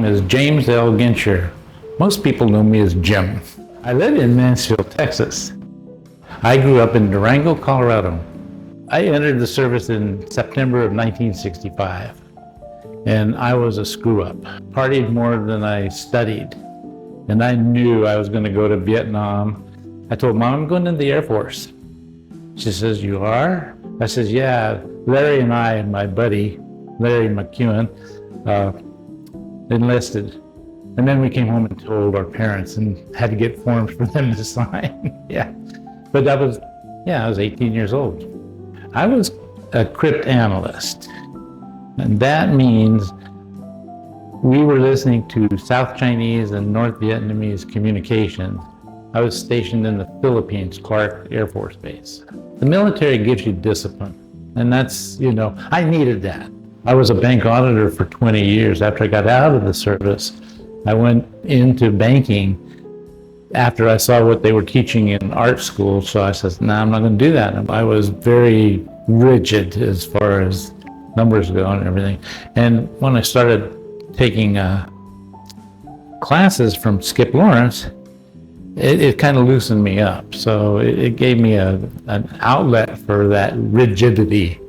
name is James L. Gensheer. Most people know me as Jim. I live in Mansfield, Texas. I grew up in Durango, Colorado. I entered the service in September of 1965, and I was a screw-up. Partied more than I studied, and I knew I was going to go to Vietnam. I told Mom, I'm going into the Air Force. She says, you are? I says, yeah. Larry and I and my buddy, Larry McEwen, enlisted. And then we came home and told our parents and had to get forms for them to sign. Yeah. But I was 18 years old. I was a crypt analyst. And that means we were listening to South Chinese and North Vietnamese communications. I was stationed in the Philippines, Clark Air Force Base. The military gives you discipline. And that's, I needed that. I was a bank auditor for 20 years. After I got out of the service, I went into banking after I saw what they were teaching in art school. So I said, no, I'm not going to do that. I was very rigid as far as numbers go and everything. And when I started taking classes from Skip Lawrence, it kind of loosened me up. So it gave me an outlet for that rigidity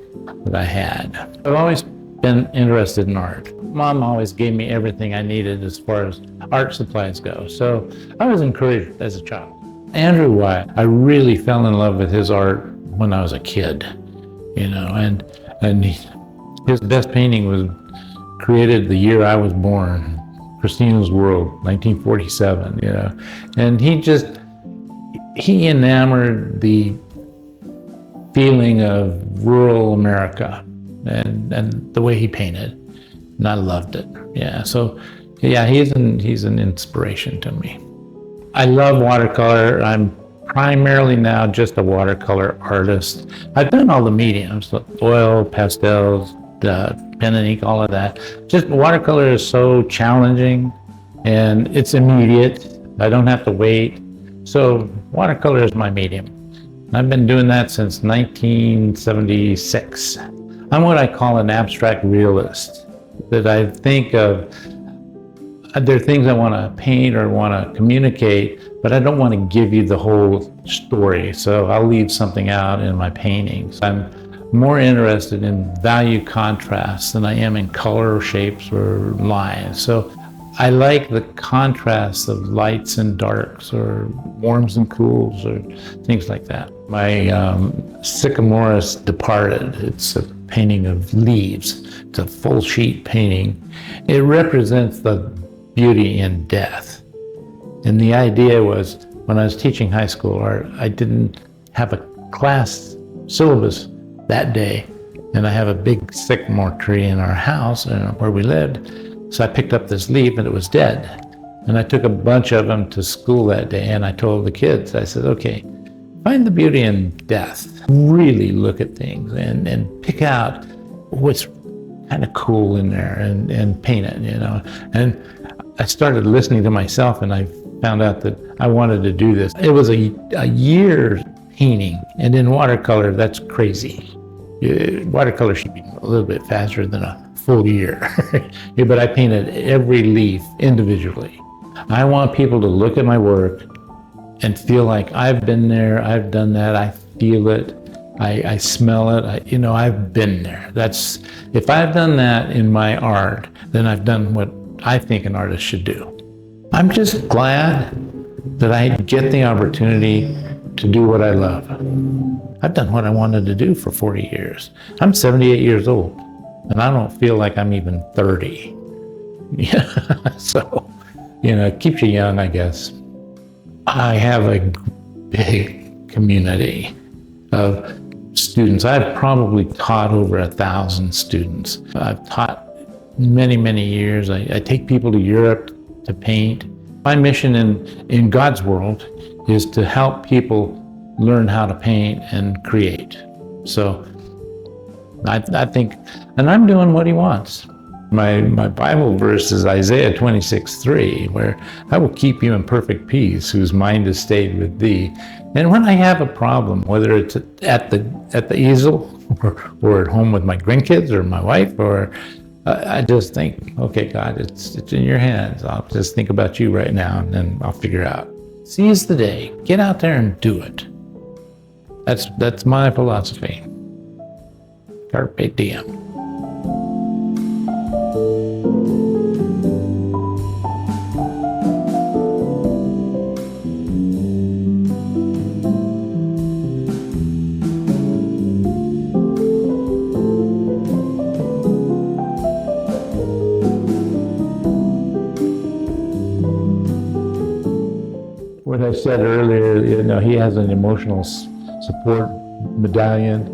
that I had. I've always been interested in art. Mom always gave me everything I needed as far as art supplies go. So I was encouraged as a child. Andrew Wyatt, I really fell in love with his art when I was a kid, and his best painting was created the year I was born. Christina's World, 1947, and he enamored the feeling of rural America and the way he painted, and I loved it. He's an inspiration to me. I love watercolor. I'm primarily now just a watercolor artist. I've done all the mediums, oil, pastels, pen and ink, all of that. Just watercolor is so challenging and it's immediate. I don't have to wait. So watercolor is my medium. I've been doing that since 1976. I'm what I call an abstract realist, that I think of, there are things I want to paint or want to communicate, but I don't want to give you the whole story. So I'll leave something out in my paintings. I'm more interested in value contrasts than I am in color, shapes, or lines. So I like the contrast of lights and darks, or warms and cools, or things like that. My Sycamorous Departed, it's a painting of leaves. It's a full sheet painting. It represents the beauty in death. And the idea was, when I was teaching high school art, I didn't have a class syllabus that day, and I have a big sycamore tree in our house where we lived. So I picked up this leaf and it was dead. And I took a bunch of them to school that day, and I told the kids, I said, okay, find the beauty in death. Really look at things and pick out what's kind of cool in there and paint it, And I started listening to myself, and I found out that I wanted to do this. It was a year painting, and in watercolor, that's crazy. Watercolor should be a little bit faster than a full year. But I painted every leaf individually. I want people to look at my work and feel like I've been there, I've done that, I feel it, I smell it, I've been there. If I've done that in my art, then I've done what I think an artist should do. I'm just glad that I get the opportunity to do what I love. I've done what I wanted to do for 40 years. I'm 78 years old, and I don't feel like I'm even 30. So, it keeps you young, I guess. I have a big community of students. I've probably taught over 1,000 students. I've taught many, many years. I take people to Europe to paint. My mission in God's world is to help people learn how to paint and create. So I think, and I'm doing what he wants. My Bible verse is Isaiah 26:3, where I will keep you in perfect peace, whose mind is stayed with thee. And when I have a problem, whether it's at the easel or at home with my grandkids or my wife, or I just think, okay, God, it's in your hands. I'll just think about you right now, and then I'll figure out. Seize the day. Get out there and do it. That's my philosophy. Carpe diem. What I said earlier, he has an emotional support medallion,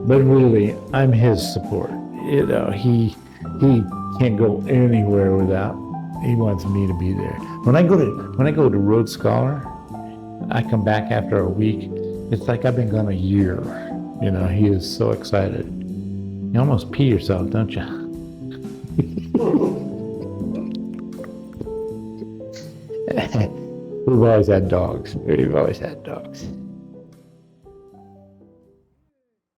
but really, I'm his support. He can't go anywhere without. He wants me to be there. When I go to Rhodes Scholar, I come back after a week. It's like I've been gone a year. He is so excited. You almost pee yourself, don't you? We've always had dogs.